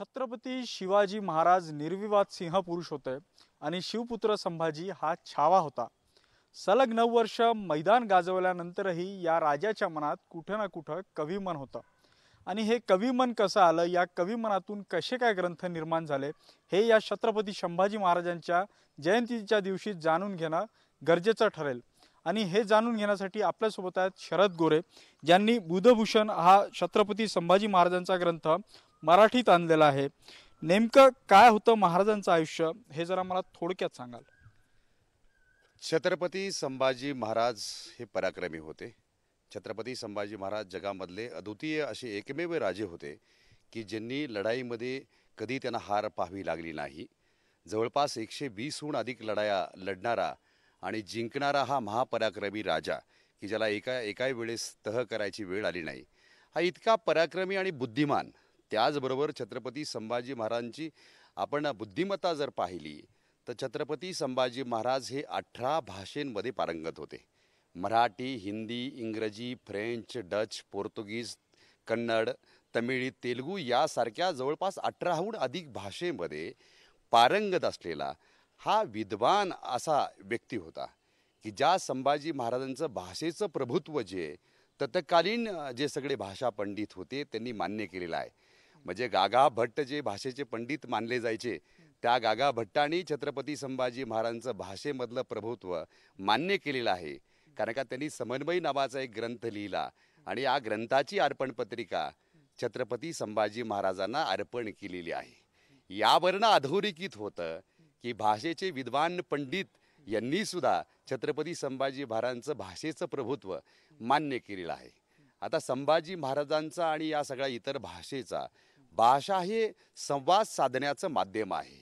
छत्रपती शिवाजी महाराज निर्विवाद सिंह पुरुष होते आणि शिवपुत्र संभाजी हा छावा होता। सलग 9 वर्ष मैदान गाजवल्यानंतरही या राजाच्या मनात कुठे ना कुठे कविमन होतं आणि हे कविमन कसं आलं, या कविमनातून कसे काय ग्रंथ निर्माण झाले, हे या छत्रपती संभाजी महाराजांच्या जयंतीच्या दिवशी जाणून घेणं गरजेचं ठरेल। आणि हे जाणून घेण्यासाठी आपल्यासोबत आहेत शरद गोरे, ज्यांनी बुधभूषण हा छत्रपती संभाजी महाराजांचा ग्रंथ मराठीत आणलेला आहे। नेमकं काय होतं महाराजांचं आयुष्य हे जरा मला थोडक्यात सांगाल? छत्रपती संभाजी महाराज हे पराक्रमी होते। छत्रपती संभाजी महाराज जगामधले अद्वितीय असे एकमेव राजे होते की ज्यांनी लढाईमध्ये कधी त्यांना हार पाहावी लागली नाही। जवळपास 120हून अधिक लढाया लढणारा आणि जिंकणारा हा महापराक्रमी राजा की ज्याला एका वेळेस तह करायची वेळ आली नाही, हा इतका पराक्रमी आणि बुद्धिमान। त्याचबरोबर छत्रपती संभाजी महाराजांची आपण बुद्धिमत्ता जर पाहिली तर छत्रपती संभाजी महाराज हे 18 भाषेंमध्ये पारंगत होते। मराठी, हिंदी, इंग्रजी, फ्रेंच, डच, पोर्तुगीज, कन्नड, तमिळ, तेलुगू यासारख्या जवळपास 18हून अधिक भाषेमध्ये पारंगत असलेला हा विद्वान असा व्यक्ती होता की ज्या संभाजी महाराजांचं भाषेचं प्रभुत्व जे तत्कालीन जे सगळे भाषा पंडित होते त्यांनी मान्य केलेलं आहे। म्हणजे गागा भट्ट जे भाषेचे पंडित मानले जायचे, त्या गागा भट्टांनी छत्रपती संभाजी महाराजांचं भाषेमधलं प्रभुत्व मान्य केलेलं आहे। कारण का त्यांनी समन्वय नावाचा एक ग्रंथ लिहिला आणि या ग्रंथाची अर्पण पत्रिका छत्रपती संभाजी महाराजांना अर्पण केलेली आहे। यावरनं अधोरेखित होतं की भाषेचे विद्वान पंडित यांनी सुद्धा छत्रपती संभाजी महाराजांचं भाषेचं प्रभुत्व मान्य केलेलं आहे। आता संभाजी महाराजांचा आणि या सगळ्या इतर भाषा हे संवाद साधण्याचं माध्यम आहे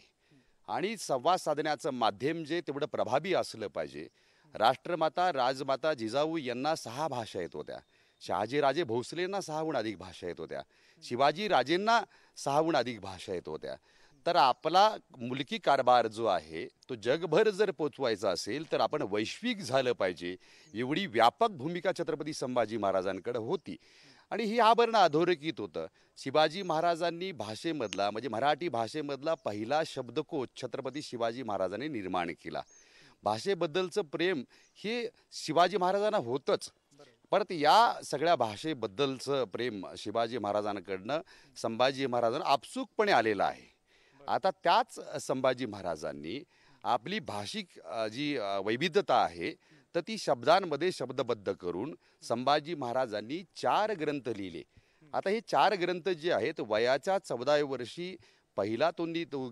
आणि संवाद साधण्याचं माध्यम जे तेवढं प्रभावी असलं पाहिजे। राष्ट्रमाता राजमाता जिजाऊ यांना 6 भाषा येत होत्या, शहाजीराजे भोसलेंना 6हून अधिक भाषा येत होत्या, शिवाजी राजेंना 6हून अधिक भाषा येत होत्या। तर आपला मुलकी कारभार जो आहे तो जगभर जर पोचवायचा असेल तर आपण वैश्विक झालं पाहिजे, एवढी व्यापक भूमिका छत्रपती संभाजी महाराजांकडे होती। आणि ही यावरनं अधोरेखित होतं। शिवाजी महाराजांनी भाषेमधला म्हणजे मराठी भाषेमधला पहिला शब्दकोश छत्रपती शिवाजी महाराजांनी निर्माण केला। भाषेबद्दलचं प्रेम हे शिवाजी महाराजांना होतंच, परत या सगळ्या भाषेबद्दलचं प्रेम शिवाजी महाराजांकडनं संभाजी महाराजांना आपसूकपणे आलेलं आहे। आता त्याच संभाजी महाराजांनी आपली भाषिक जी वैविध्यता आहे तर ती शब्दांमध्ये शब्दबद्ध करून संभाजी महाराजांनी 4 ग्रंथ लिहिले। आता हे 4 ग्रंथ जे आहेत वयाच्या 14व्या वर्षी पहिला तो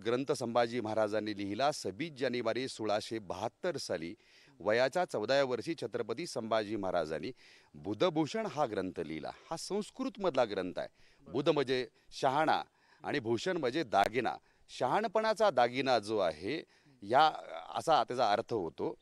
ग्रंथ संभाजी महाराजांनी लिहिला 26 जानेवारी 1672 साली। वयाच्या 14व्या वर्षी छत्रपती संभाजी महाराजांनी बुधभूषण हा ग्रंथ लिहिला। हा संस्कृतमधला ग्रंथ आहे। बुध म्हणजे शहाणा आणि भूषण म्हणजे दागिना, शहाणपणाचा दागिना जो आहे या असा त्याचा अर्थ होतो।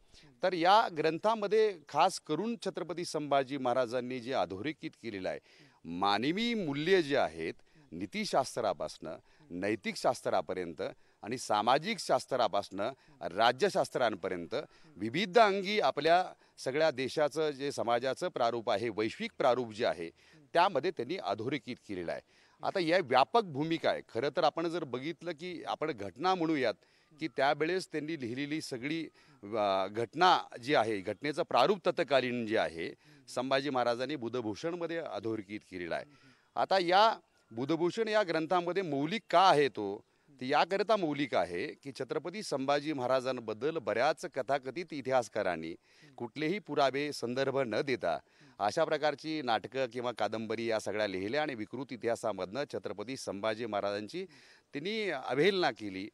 तर या ग्रंथामध्ये खास करून छत्रपती संभाजी महाराजांनी जे अधोरेखित केलेलं आहे, मानवी मूल्य जे आहेत नीतिशास्त्रापासनं नैतिक शास्त्रापर्यंत आणि सामाजिक शास्त्रापासनं राज्यशास्त्रांपर्यंत विविध अंगी आपल्या सगळ्या देशाचं जे समाजाचं प्रारूप आहे, वैश्विक प्रारूप जे आहे त्यामध्ये त्यांनी अधोरेखित केलेलं आहे। आता या व्यापक भूमिका आहे। खरं तर आपण जर बघितलं की आपण घटना म्हणूयात की त्यावेळेस त्यांनी लिहिलेली सगळी घटना जी आहे, घटनेचं प्रारूप तत्कालीन जे आहे संभाजी महाराजांनी बुधभूषणमध्ये अधोरेखित केलेला आहे। आता या बुधभूषण या ग्रंथामध्ये मौलिक का आहे तो याकरिता मौलिक आहे की छत्रपती संभाजी महाराजांबद्दल बऱ्याच कथाकथित इतिहासकारांनी कुठलेही पुरावे संदर्भ न देता अशा प्रकारची नाटकं किंवा कादंबरी या सगळ्या लिहिल्या आणि विकृत इतिहासामधनं छत्रपती संभाजी महाराजांची त्यांनी अवहेलना केली।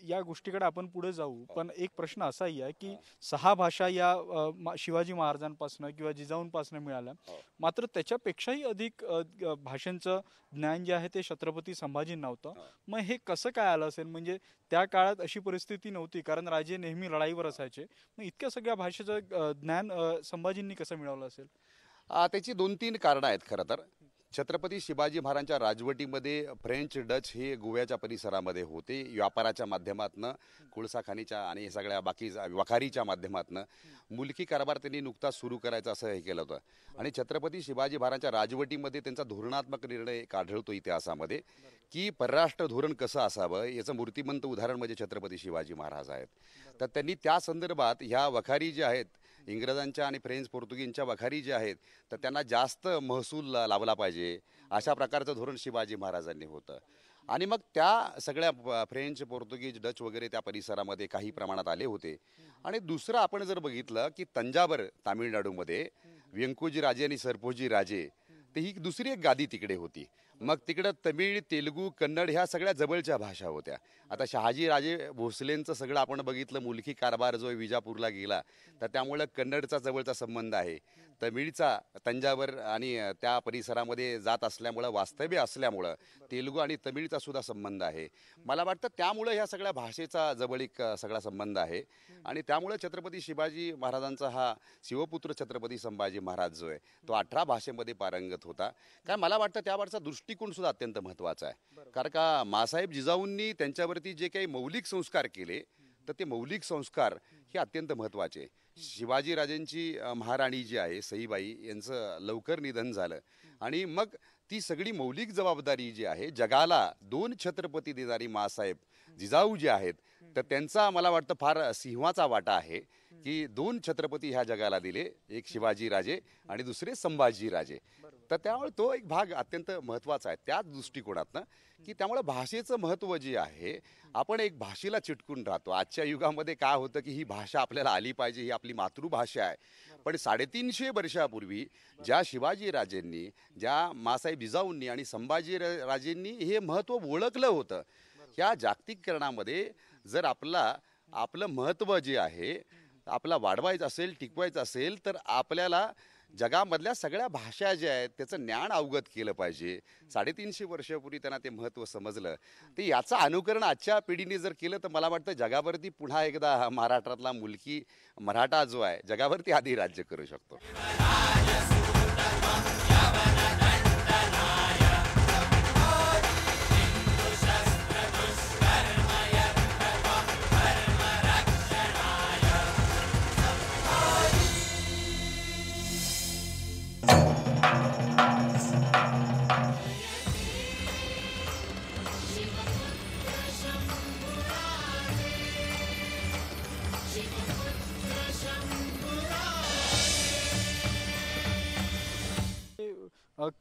या गोष्टीकडे आपण पुढे जाऊ, पण एक प्रश्न असाही आहे की 6 भाषा या शिवाजी महाराजांपासून किंवा जिजाऊंपासून मिळाल्या, मात्र त्याच्यापेक्षाही अधिक भाषांचं ज्ञान जे आहे ते छत्रपती संभाजींना होतं। मग हे कसं काय आलं असेल? म्हणजे त्या काळात अशी परिस्थिती नव्हती, कारण राजे नेहमी लढाईवर असायचे, मग इतक्या सगळ्या भाषेचं ज्ञान संभाजींनी कसं मिळवलं असेल? त्याची 2-3 कारणं आहेत खरं तर। छत्रपती शिवाजी महाराजांच्या राजवटीमध्ये फ्रेंच डच हे गोव्याच्या परिसरामध्ये होते. व्यापाराच्या माध्यमातनं, कोळसा खाणीच्या आणि सगळ्या बाकी वखारीच्या माध्यमातनं मुलकी कारभार त्यांनी नुकताच सुरू करायचा असं हे केलं होतं. आणि छत्रपती शिवाजी महाराजांच्या राजवटीमध्ये त्यांचा धोरणात्मक निर्णय एक आढळतो इतिहासामध्ये की परराष्ट्र धोरण कसं असावं याचं मूर्तिमंत उदाहरण म्हणजे छत्रपती शिवाजी महाराज आहेत. तर त्यांनी त्या संदर्भात ह्या वखारी ज्या आहेत इंग्रजांच्या आणि फ्रेंच पोर्तुगीजच्या वखारी जे आहेत तर त्यांना जास्त महसूल लाभला पाहिजे अशा प्रकारचं धोरण शिवाजी महाराजांनी होतं. आणि मग त्या सगळ्या फ्रेंच पोर्तुगीज डच वगैरे त्या परिसरामध्ये काही प्रमाणात आले होते. आणि दुसरं आपण जर बघितलं की तंजावर तामिळनाडूमध्ये व्यंकोजी राजे आणि सरपोजी राजे तर ही दुसरी एक गादी तिकडे होती. मग तिकडं तमिळ तेलुगू कन्नड ह्या सगळ्या जवळच्या भाषा होत्या. आता शहाजी राजे भोसलेंचं सगळं आपण बघितलं मुलकी कारभार जो विजापूरला गेला तर त्यामुळं कन्नडचा जवळचा संबंध आहे. तमिळचा तंजावर आणि त्या परिसरामध्ये जात असल्यामुळं वास्तव्य असल्यामुळं तेलुगू आणि तमिळचा सुद्धा संबंध आहे. मला वाटतं त्यामुळं ह्या सगळ्या भाषेचा जवळीक सगळा संबंध आहे. आणि त्यामुळं छत्रपती शिवाजी महाराजांचा हा शिवपुत्र छत्रपती संभाजी महाराज जो आहे तो 18 भाषेमध्ये पारंगत होता. कारण मला वाटतं त्यावरचा दृष्टिकोन सुद्धा अत्यंत महत्त्वाचा आहे. कारण का मासाहेब जिजाऊंनी त्यांच्यावरती जे काही मौलिक संस्कार केले तर ते मौलिक संस्कार हे अत्यंत महत्त्वाचे. शिवाजी राजांची महाराणी जी आहे सईबाई यांचं लवकर निधन झालं आणि मग ती सगळी मौलिक जबाबदारी जी आहे जगाला 2 छत्रपती देणारी मासाहेब जिजाऊ जे आहेत तर त्यांचा मला वाटतं फार सिंहाचा वाटा आहे की 2 छत्रपती ह्या जगाला दिले, एक शिवाजी राजे आणि दुसरे संभाजी राजे. तर त्यामुळे तो एक भाग अत्यंत महत्त्वाचा आहे त्याच दृष्टिकोनातनं की त्यामुळे भाषेचं महत्त्व जे आहे आपण एक भाषेला चिटकून राहतो. आजच्या युगामध्ये काय होतं की ही भाषा आपल्याला आली पाहिजे, ही आपली मातृभाषा आहे. पण 350 वर्षापूर्वी ज्या शिवाजी राजेंनी ज्या मासाहेब जिजाऊंनी आणि संभाजी राजेंनी हे महत्त्व ओळखलं होतं ह्या जागतिकीकरणामध्ये जर आपलं महत्त्व जे आहे आपला वाढवायचं असेल टिकवायचं असेल तर आपल्याला जगामधल्या सगळ्या भाषा ज्या आहेत त्याचं ज्ञान अवगत केलं पाहिजे. 350 वर्षापूर्वी त्यांना ते महत्त्व समजलं. ते याचं अनुकरण आजच्या पिढीने जर केलं तर मला वाटतं जगावरती पुन्हा एकदा महाराष्ट्रातला मुलकी मराठा जो आहे जगावरती आधी राज्य करू शकतो.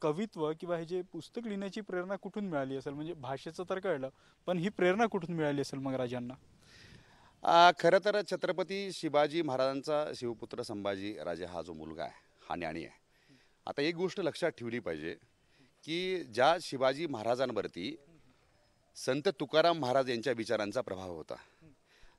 कवित्व किंवा हे जे पुस्तक लिहिण्याची प्रेरणा कुठून मिळाली असेल? म्हणजे भाषेचं तर कळलं, पण ही प्रेरणा कुठून मिळाली असेल मग राजांना? खरं तर छत्रपती शिवाजी महाराजांचा शिवपुत्र संभाजी राजे हा जो मुलगा आहे हा ज्ञानी आहे. आता एक गोष्ट लक्षात ठेवली पाहिजे की ज्या शिवाजी महाराजांवरती संत तुकाराम महाराज यांच्या विचारांचा प्रभाव होता,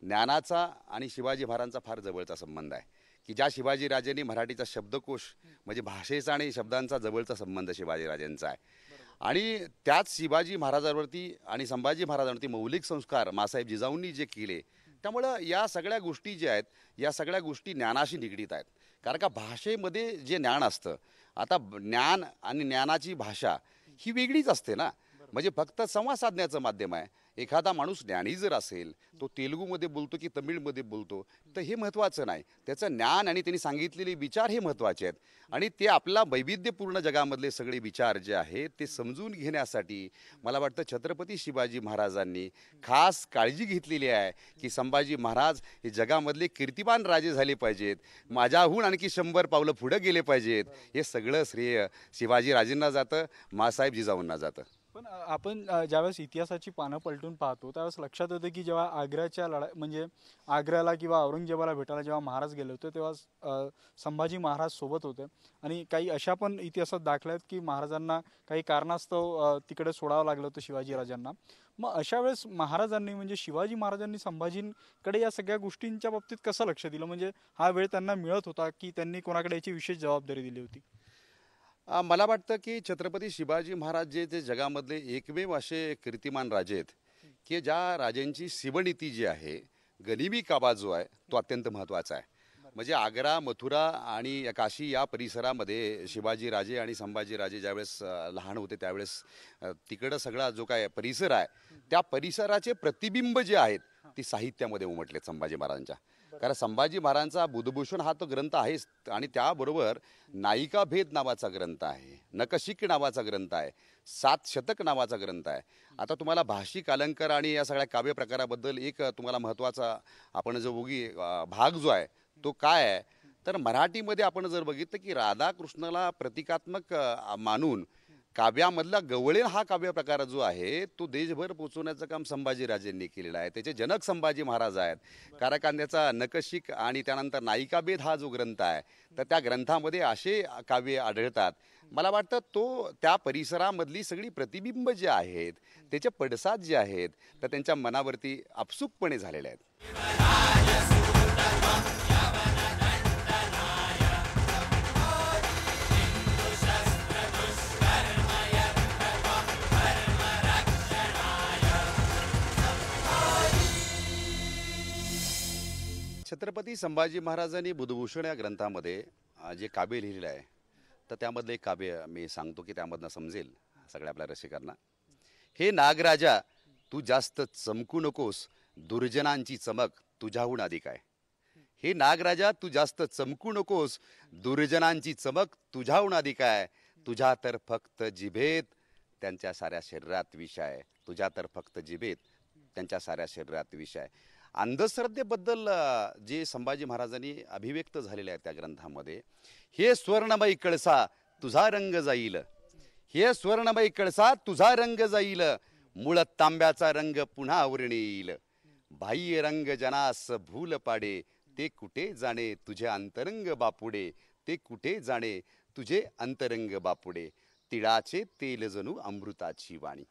ज्ञानाचा आणि शिवाजी महाराजांचा फार जवळचा संबंध आहे. की ज्या शिवाजी राजांनी मराठीचा शब्दकोश म्हणजे भाषेचा आणि शब्दांचा जवळचा संबंध शिवाजी राजांचा आहे. आणि त्याच शिवाजी महाराजांवरती आणि संभाजी महाराजांवरती मौलिक संस्कार मासाहेब जिजाऊंनी जे केले त्यामुळं या सगळ्या गोष्टी ज्या आहेत या सगळ्या गोष्टी ज्ञानाशी निगडीत आहेत. कारण का भाषेमध्ये जे ज्ञान असतं आता ज्ञान आणि ज्ञानाची भाषा ही वेगळीच असते ना. म्हणजे फक्त संवाद साधण्याचं माध्यम आहे. एखादा माणूस ज्ञानी जर असेल तो तेलुगूमध्ये बोलतो की तमिळमध्ये बोलतो तर हे महत्त्वाचं नाही, त्याचं ज्ञान आणि त्यांनी सांगितलेले विचार हे महत्त्वाचे आहेत. आणि ते आपला वैविध्यपूर्ण जगामधले सगळे विचार जे आहेत ते समजून घेण्यासाठी मला वाटतं छत्रपती शिवाजी महाराजांनी खास काळजी घेतलेली आहे की संभाजी महाराज हे जगामधले कीर्तिमान राजे झाले पाहिजेत, माझ्याहून आणखी 100 पावलं पुढं गेले पाहिजेत. हे सगळं श्रेय शिवाजी राजेंना जातं, मासाहेब जिजाऊंना जातं. पण आपण ज्यावेळेस इतिहासाची पानं पलटून पाहतो त्यावेळेस लक्षात येतं की जेव्हा आग्र्याच्या लढाई म्हणजे आग्र्याला किंवा औरंगजेबाला भेटायला जेव्हा महाराज गेले होते तेव्हा संभाजी महाराज सोबत होते. आणि काही अशा पण इतिहासात दाखल्या आहेत की महाराजांना काही कारणास्तव तिकडे सोडावं लागलं होतं शिवाजी राजांना. मग अशा वेळेस महाराजांनी म्हणजे शिवाजी महाराजांनी संभाजींकडे या सगळ्या गोष्टींच्या बाबतीत कसं लक्ष दिलं? म्हणजे हा वेळ त्यांना मिळत होता की त्यांनी कोणाकडे याची विशेष जबाबदारी दिली होती? मला वाटतं की छत्रपती शिवाजी महाराज जे ते जगामधले एकमेव असे कीर्तिमान राजे आहेत की ज्या राजांची शिवनीती जी आहे गनिमी काबा जो आहे तो अत्यंत महत्त्वाचा आहे. म्हणजे आग्रा, मथुरा आणि काशी या परिसरामध्ये शिवाजीराजे आणि संभाजीराजे ज्यावेळेस लहान होते त्यावेळेस तिकडं सगळा जो काय परिसर आहे त्या परिसराचे प्रतिबिंब जे आहेत ती साहित्यामध्ये उमटलेत संभाजी महाराजांच्या. कारण संभाजी महाराजांचा बुधभूषण हा तो ग्रंथ आहेच आणि त्याबरोबर नायिका भेद नावाचा ग्रंथ आहे, नकशिक नावाचा ग्रंथ आहे, 7 शतक नावाचा ग्रंथ आहे. आता तुम्हाला भाषिक अलंकार आणि या सगळ्या काव्य प्रकाराबद्दल एक तुम्हाला महत्त्वाचा आपण जो भाग जो आहे तो काय आहे तर मराठीमध्ये आपण जर बघितलं की राधाकृष्णाला प्रतिकात्मक मानून काव्यामधला गवळण हा काव्य प्रकार जो आहे तो देशभर पोचवण्याचं काम संभाजीराजेंनी केलेलं आहे. त्याचे जनक संभाजी महाराज आहेत. काराकांद्याचा नकशिक आणि त्यानंतर नायिकाभेद हा जो ग्रंथ आहे तर त्या ग्रंथामध्ये असे काव्य आढळतात. मला वाटतं तो त्या परिसरामधली सगळी प्रतिबिंब जे आहेत त्याचे पडसाद जे आहेत तर त्यांच्या मनावरती आपसुकपणे झालेले आहेत. छत्रपती संभाजी महाराजांनी बुधभूषण या ग्रंथामध्ये जे काव्य लिहिलेलं आहे तर त्यामधलं एक काव्य मी सांगतो की त्यामधनं समजेल सगळ्या आपल्या रसिकांना. हे नागराजा तू जास्त चमकू नकोस, दुर्जनांची चमक तुझ्याहून अधिक आहे. हे नागराजा तू जास्त चमकू नकोस, दुर्जनांची चमक तुझ्याहून अधिक आहे. तुझ्या तर फक्त जिभेत त्यांच्या साऱ्या शरीरात विष आहे. तुझ्या तर फक्त जिभेत त्यांच्या साऱ्या शरीरात विष आहे. अंधश्रद्धेबद्दल जे संभाजी महाराजांनी अभिव्यक्त झालेले आहेत त्या ग्रंथामध्ये, हे स्वर्णमयी कळसा तुझा रंग जाईल, हे स्वर्णमयी कळसा तुझा रंग जाईल, मूळ तांब्याचा रंग पुन्हा आवरणी येईल. बाह्य रंग जनास भूल पाडे, ते कुठे जाणे तुझे अंतरंग बापुडे, ते कुठे जाणे तुझे अंतरंग बापुडे. तिळाचे तेल जणू अमृताची वाणी,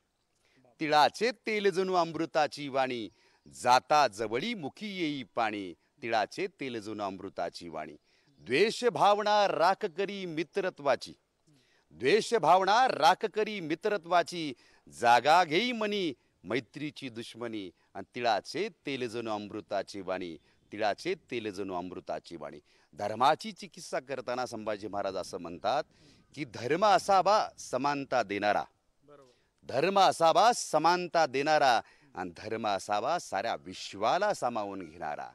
तिळाचे तेल जणू अमृताची वाणी, जाता जवळी मुखी येई पाणी. तिळाचे तेल जणू अमृताची वाणी. द्वेष भावना राख करी मित्रत्वाची, द्वेष भावना राख करी मित्रत्वाची, जागा घेई मनी मैत्रीची दुश्मनी. आणि तिळाचे तेल जणू अमृताची वाणी, तिळाचे तेल जणू अमृताची वाणी. धर्माची चिकित्सा करताना संभाजी महाराज असं म्हणतात की धर्म असावा समानता देणारा, धर्म असावा समानता देणारा, आणि धर्म असावा साऱ्या विश्वाला सामावून घेणारा.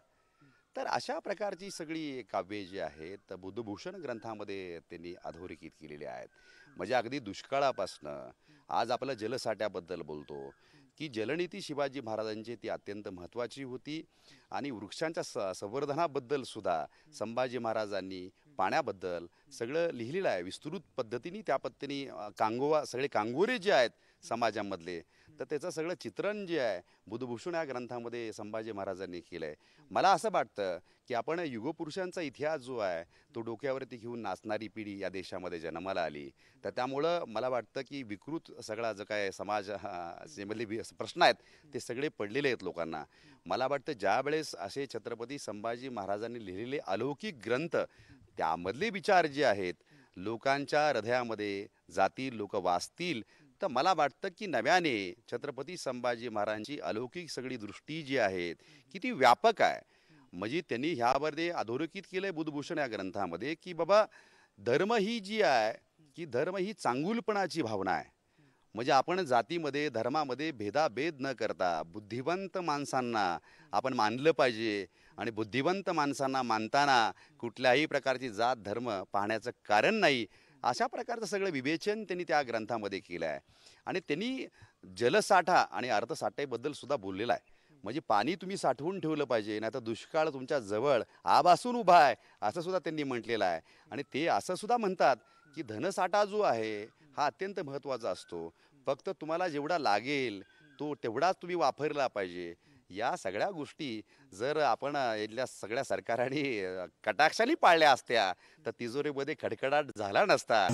तर अशा प्रकारची सगळी काव्ये जी आहेत बुधभूषण ग्रंथामध्ये त्यांनी अधोरेखित केलेली आहेत. म्हणजे अगदी दुष्काळापासनं आज आपलं जलसाठ्याबद्दल बोलतो की जलनीती शिवाजी महाराजांची ती अत्यंत महत्त्वाची होती. आणि वृक्षांच्या संवर्धनाबद्दल सुद्धा संभाजी महाराजांनी पाण्याबद्दल सगळं लिहिलेलं आहे विस्तृत पद्धतीने. त्या पद्धतीने सगळे कांगोरे जे आहेत समाजामधले तर त्याचं सगळं चित्रण जे आहे बुधभूषण या ग्रंथामध्ये संभाजी महाराजांनी केलं आहे. मला असं वाटतं की आपण युगपुरुषांचा इतिहास जो आहे तो डोक्यावरती घेऊन नाचणारी पिढी या देशामध्ये जन्माला आली. तर त्यामुळं मला वाटतं की विकृत सगळा जो काय समाजामधले प्रश्न आहेत ते सगळे पडलेले आहेत लोकांना. मला वाटतं ज्या वेळेस असे छत्रपती संभाजी महाराजांनी लिहिलेले अलौकिक ग्रंथ त्यामधले विचार जे आहेत लोकांच्या हृदयामध्ये जातील, लोक वाचतील, तर मला वाटतं की नव्याने छत्रपती संभाजी महाराजांची अलौकिक सगळी दृष्टी जी आहे की ती व्यापक आहे. म्हणजे त्यांनी ह्यामध्ये अधोरेखित केलंय बुधभूषण या ग्रंथामध्ये की बाबा धर्म ही जी आहे की धर्म ही चांगुलपणाची भावना आहे. म्हणजे आपण जातीमध्ये धर्मामध्ये भेदाभेद न करता बुद्धिवंत माणसांना आपण मानलं पाहिजे. आणि बुद्धिवंत माणसांना मानताना कुठल्याही प्रकारची जात धर्म पाहण्याचं कारण नाही. अशा प्रकारचं सगळं विवेचन त्यांनी त्या ग्रंथामध्ये केलं आहे. आणि त्यांनी जलसाठा आणि अर्थसाठ्याबद्दल सुद्धा बोललेलं आहे. म्हणजे पाणी तुम्ही साठवून ठेवलं पाहिजे, नाही तर दुष्काळ तुमच्या जवळ आभासून उभा आहे असं सुद्धा त्यांनी म्हटलेलं आहे. आणि ते असं सुद्धा म्हणतात की धनसाठा जो आहे हा अत्यंत महत्त्वाचा असतो. फक्त तुम्हाला जेवढा लागेल तो तेवढाच तुम्ही वापरला पाहिजे. या सगळ्या गोष्टी जर आपण इथल्या सगळ्या सरकारांनी कटाक्षाने पाळल्या असत्या तर तिजोरीमध्ये खडखडाट झाला नसता.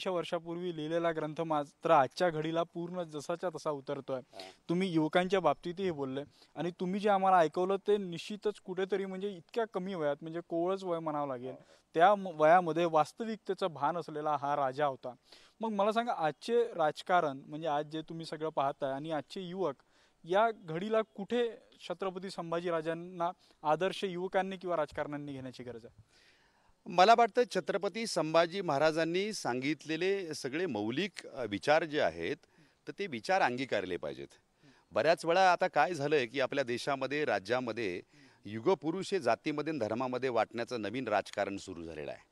500 वर्षापूर्वी लिहिलेला ग्रंथ मात्र आजच्या घडीला पूर्ण जसाच्या तसा उतरतोय. तुम्ही युवकांच्या बाबतीतही बोलले आणि तुम्ही जे आम्हाला ऐकवलं ते निश्चितच कुठेतरी म्हणजे इतक्या कमी वयात, म्हणजे कोवळच वय म्हणावं लागेल, त्या वयामध्ये वास्तविकतेचं भान असलेला हा राजा होता. मग मला सांगा, आजचे राजकारण म्हणजे आज जे तुम्ही सगळं पाहताय आणि आजचे युवक या घडीला कुठे छत्रपती संभाजीराजांना आदर्श युवकांनी किंवा राजकारण्यांनी घेण्याची गरज आहे? मला वाटतं छत्रपती संभाजी महाराजांनी सांगितलेले सगळे मौलिक विचार जे आहेत तर ते विचार अंगीकारले पाहिजेत. बऱ्याच वेळा आता काय झालंय की आपल्या देशामध्ये, राज्यामध्ये युगपुरुष हे जातीमध्ये आणि धर्मामध्ये वाटण्याचं नवीन राजकारण सुरू झालेलं आहे.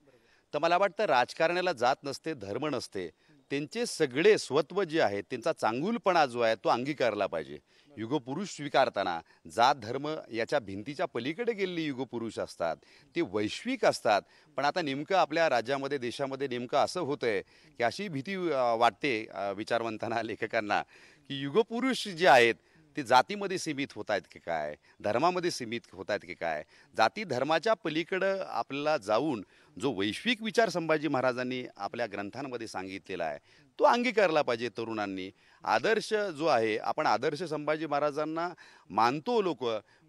तर मला वाटतं राजकारणाला जात नसते, धर्म नसते, त्यांचे सगळे स्वत्व जे आहेत, त्यांचा चांगुलपणा जो आहे तो अंगीकारला पाहिजे. युगपुरुष स्वीकारताना जात धर्म याच्या भिंतीच्या पलीकडे गेलेली युगपुरुष असतात, ते वैश्विक असतात. पण आता नेमकं आपल्या राज्यामध्ये, देशामध्ये नेमकं असं होतंय की अशी भीती वाटते विचारवंतांना, लेखकांना, की युगपुरुष जे आहेत ते जातीमध्ये सीमित होत आहेत की काय, धर्मामध्ये सीमित होत आहेत की काय. जाती धर्माच्या पलीकडं आपल्याला जाऊन जो वैश्विक विचार संभाजी महाराजांनी आपल्या ग्रंथांमध्ये सांगितलेला आहे तो अंगीकारला पाहिजे तरुणांनी. आदर्श जो आहे, आपण आदर्श संभाजी महाराजांना मानतो लोक,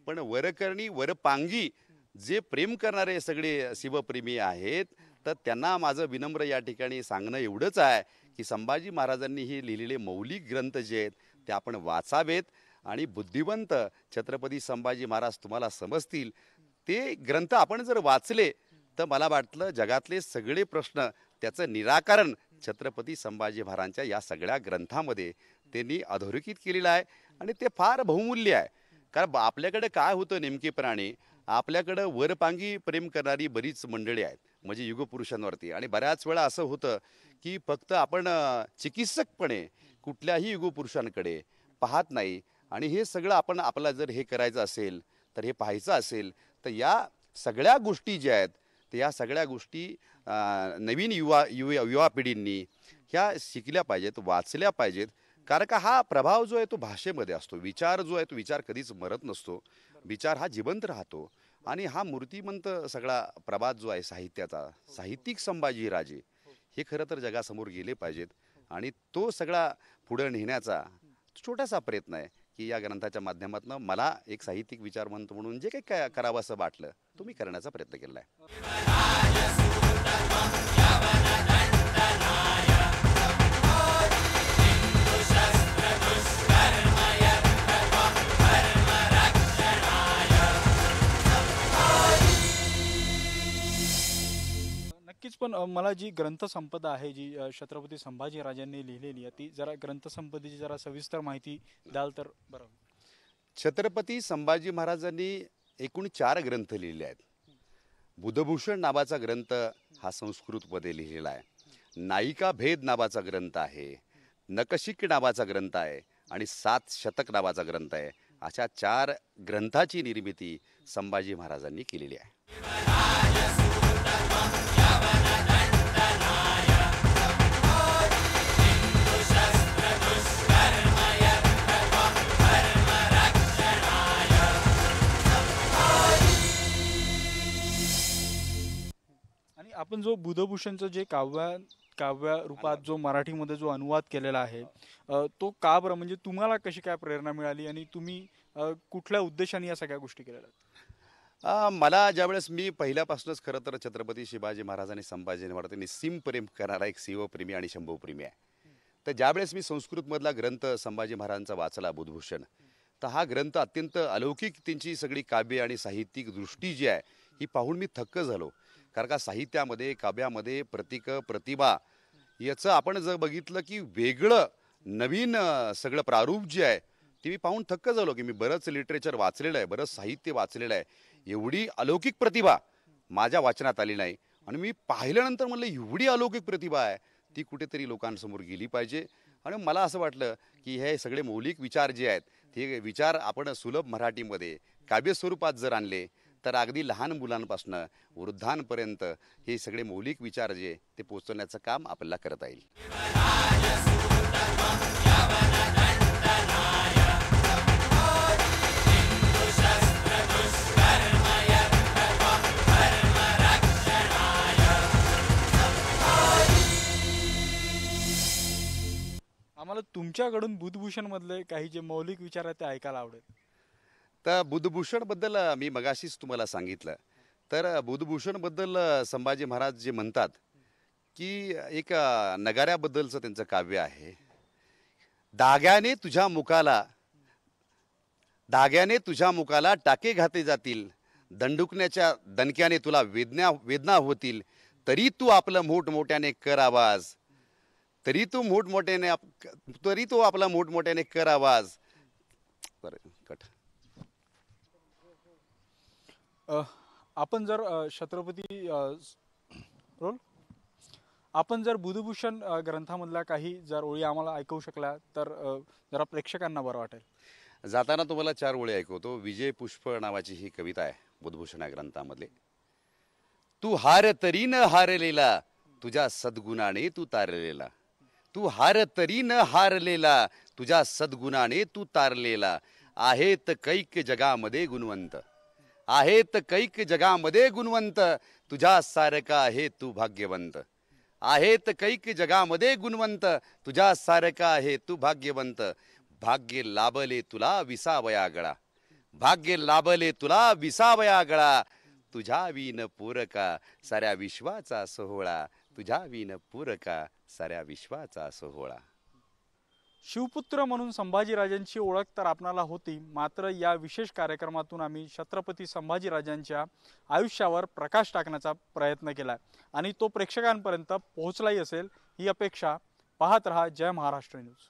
पण वरकरणी वरपांगी जे प्रेम करणारे सगळे शिवप्रेमी आहेत, तर त्यांना माझं विनम्र या ठिकाणी सांगणं एवढंच आहे की संभाजी महाराजांनी हे लिहिलेले मौलिक ग्रंथ जे आहेत ते आपण वाचावेत आणि बुद्धिवंत छत्रपती संभाजी महाराज तुम्हाला समजतील. ते ग्रंथ आपण जर वाचले तर मला वाटलं जगातले सगळे प्रश्न त्याचं निराकरण छत्रपती संभाजी महाराजांच्या या सगळ्या ग्रंथामध्ये त्यांनी अधोरेखित केलेलं आहे आणि ते फार बहुमूल्य आहे. कारण आपल्याकडे काय होतं नेमकेपणाने, आपल्याकडं वरपांगी प्रेम करणारी बरीच मंडळी आहेत म्हणजे युगपुरुषांवरती, आणि बऱ्याच वेळा असं होतं की फक्त आपण चिकित्सकपणे कुठल्याही युगपुरुषांकडे पाहत नाही. आणि हे सगळं आपण आपला जर हे करायचं असेल तर हे पाहायचं असेल तर या सगळ्या गोष्टी ज्या आहेत तर या सगळ्या गोष्टी नवीन युवा पिढींनी ह्या शिकल्या पाहिजेत, वाचल्या पाहिजेत. कारण का हा प्रभाव जो आहे तो भाषेमध्ये असतो. विचार जो आहे तो विचार कधीच मरत नसतो, विचार हा जिवंत राहतो. आणि हा मूर्तिमंत सगळा प्रभात जो आहे साहित्याचा, साहित्यिक संभाजी राजे हे खरं तर जगासमोर गेले पाहिजेत. आणि तो सगळा पुढे नेण्याचा छोटासा प्रयत्न आहे की या ग्रंथाच्या माध्यमातून मला एक साहित्यिक विचारवंत म्हणून जे काही करावं असं वाटलं तो मी करण्याचा प्रयत्न केला आहे. नक्कीच. पण मला जी ग्रंथसंपदा आहे, जी छत्रपती संभाजीराजांनी लिहिलेली आहे, ती जरा ग्रंथसंपदेची जरा सविस्तर माहिती द्याल तर बरं. छत्रपती संभाजी महाराजांनी एकूण 4 ग्रंथ लिहिले आहेत. बुधभूषण नावाचा ग्रंथ हा संस्कृतमध्ये लिहिलेला आहे. नायिका भेद नावाचा ग्रंथ आहे, नकशिक नावाचा ग्रंथ आहे आणि 7 शतक नावाचा ग्रंथ आहे. अशा 4 ग्रंथाची निर्मिती संभाजी महाराजांनी केलेली आहे. आणि आपण जो बुधभूषणचं जे काव्य रूपात जो मराठीमध्ये जो अनुवाद केलेला आहे, तो का बरं, म्हणजे तुम्हाला कशी काय प्रेरणा मिळाली आणि तुम्ही कुठल्या उद्देशाने या सगळ्या गोष्टी केलेल्या आहेत? मला ज्यावेळेस मी पहिल्यापासूनच खरं तर छत्रपती शिवाजी महाराज आणि संभाजी महाराज निस्सीम प्रेम करणारा एक शिवप्रेमी आणि शंभूप्रेमी आहे. तर ज्यावेळेस मी संस्कृतमधला ग्रंथ संभाजी महाराजांचा वाचला बुधभूषण, तर हा ग्रंथ अत्यंत अलौकिक, त्यांची सगळी काव्य आणि साहित्यिक दृष्टी जी आहे ही पाहून मी थक्क झालो. कारण का साहित्यामध्ये, काव्यामध्ये प्रतीक, प्रतिभा याचं आपण जर बघितलं की वेगळं नवीन सगळं प्रारूप जे आहे ते मी पाहून थक्क झालो. की मी बरंच लिटरेचर वाचलेलं आहे, बरंच साहित्य वाचलेलं आहे, एवढी अलौकिक प्रतिभा माझ्या वाचनात आली नाही. आणि मी पाहिल्यानंतर म्हणलं एवढी अलौकिक प्रतिभा आहे ती कुठेतरी लोकांसमोर गेली पाहिजे. आणि मला असं वाटलं की हे सगळे मौलिक विचार जे आहेत ते विचार आपण सुलभ मराठीमध्ये काव्य स्वरूपात जर आणले तर अगदी लहान मुलांपासून वृद्धांपर्यंत हे सगळे मौलिक विचार जे ते पोहोचवण्याचं काम आपल्याला करता येईल. आम्हाला तुमच्याकडून बुधभूषण मधले काही जे मौलिक विचार आहेत ते ऐकायला आवडेल. तर बुधभूषणबद्दल मी मगाशीच तुम्हाला सांगितलं. तर बुधभूषणबद्दल संभाजी महाराज जे म्हणतात की एक नगाऱ्याबद्दलचं त्यांचं काव्य आहे. दाग्याने तुझ्या मुखाला दाग्याने तुझ्या मुखाला टाके घातले जातील, दंडुकण्याच्या दणक्याने तुला वेदना होतील, तरी तू आपलं मोठमोठ्याने कर आवाज, तरी तू आपला मोठमोठ्याने कर आवाज. बरं, कट. आपण जर छत्रपती रोल आपण जर बुधभूषण ग्रंथामधल्या काही जर ओळी आम्हाला ऐकवू शकल्या तर जरा प्रेक्षकांना बरं वाटेल. जाताना तुम्हाला 4 ओळी ऐकवतो. विजय पुष्प नावाची ही कविता आहे बुधभूषण या ग्रंथामधली. तू हार तरी न हारलेला, तुझ्या सद्गुणाने तू तारलेला. तू हार तरी न हारलेला, तुझ्या सद्गुणाने तू तारलेला. आहेत कैक जगामध्ये गुणवंत, आहेत कैक जगामध्ये गुणवंत, तुझ्या सारखा आहे तू भाग्यवंत. आहेत कैक जगामध्ये गुणवंत, तुझ्या सारखा आहे तू भाग्यवंत. भाग्य लाभले तुला विसावया गळा, भाग्य लाभले तुला विसावया गळा. तुझ्या विन पूरका साऱ्या विश्वाचा सोहळा, तुझ्या विन पूरका साऱ्या विश्वाचा सोहळा. शिवपुत्र म्हणून संभाजीराजांची ओळख तर आपणाला होती, मात्र या विशेष कार्यक्रमातून आम्ही छत्रपती संभाजीराजांच्या आयुष्यावर प्रकाश टाकण्याचा प्रयत्न केला आणि तो प्रेक्षकांपर्यंत पोहोचलाही असेल ही अपेक्षा. पाहत रहा जय महाराष्ट्र न्यूज.